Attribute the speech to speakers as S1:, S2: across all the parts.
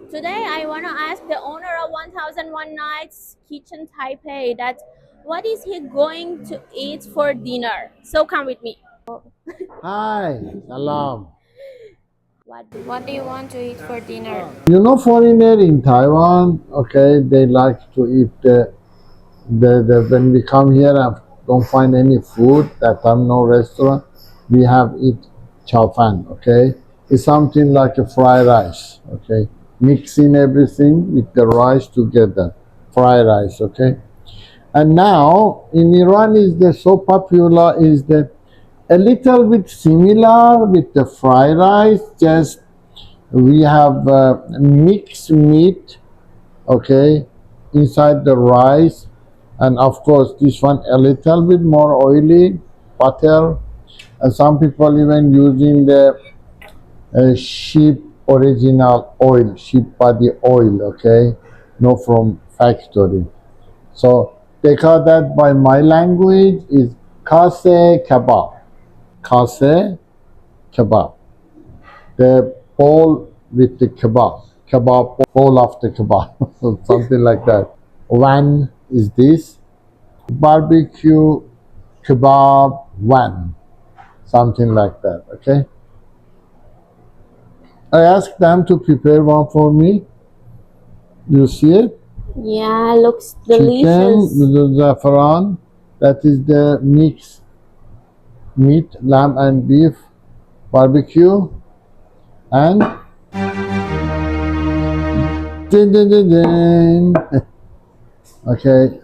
S1: Today I want to ask the owner of 1001 Nights Kitchen Taipei that what is he going to eat for dinner. So come with me.
S2: Hi, salam.
S1: What do you want to eat for dinner?
S2: You know, foreigner in Taiwan, okay, they like to eat the when we come here and don't find any food, that time no restaurant, we have eat chow fan, okay? It's something like a fried rice, okay? Mixing everything with the rice together, fried rice, okay? And now in Iran is the so popular is the a little bit similar with the fried rice, just we have mixed meat, okay, inside the rice, and of course this one a little bit more oily, butter, and some people even using the sheep original oil, sheep body oil, okay, no from factory. So they call that by my language is Kaseh Kebab. Kaseh Kebab. The bowl with the kebab bowl of the kebab, something like that. One is this barbecue kebab one, something like that. Okay. I asked them to prepare one for me. You see it?
S1: Yeah, looks
S2: Chicken,
S1: delicious.
S2: the saffron. That is the mixed meat, lamb and beef, barbecue, and ding, ding, ding, ding. Okay.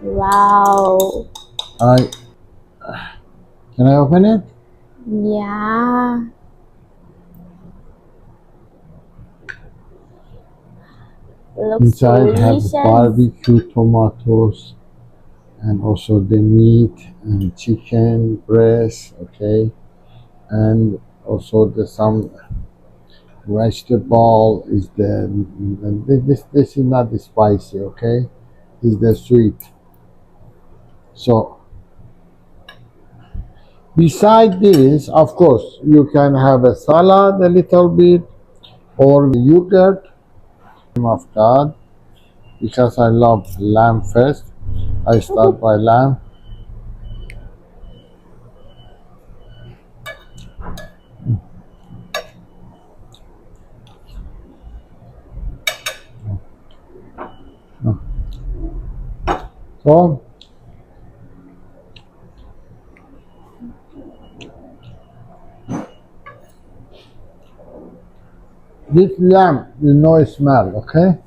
S1: Wow.
S2: Can I open it?
S1: Yeah. Looks
S2: Inside
S1: delicious.
S2: have barbecue tomatoes and also the meat and chicken breast, okay, and also the some vegetable is the this is not the spicy, okay, is the sweet. So beside this, of course, you can have a salad a little bit or yogurt. Of God, because I love lamb first, I start by lamb. So this lamb, you know, it smell, okay?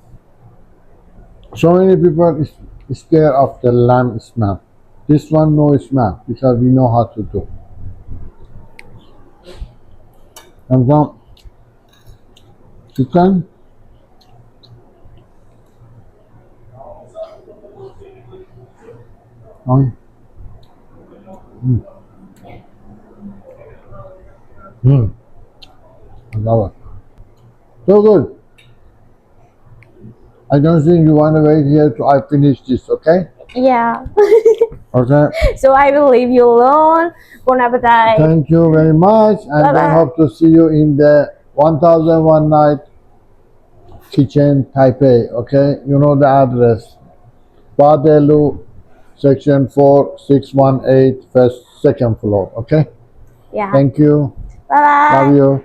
S2: So many people is scared of the lamb smell. This one no smell because we know how to do. And some chicken. Mm. Mm. I love it. So good. I don't think you want to wait here till I finish this, okay?
S1: Yeah.
S2: Okay.
S1: So I will leave you alone. Bon appetit.
S2: Thank you very much, and I
S1: Bye-bye.
S2: hope to see you in the 1001 Night Kitchen Taipei. Okay, you know the address. Badelu, Section 4, 618, first, second floor. Okay.
S1: Yeah.
S2: Thank you.
S1: Bye bye.
S2: Love you.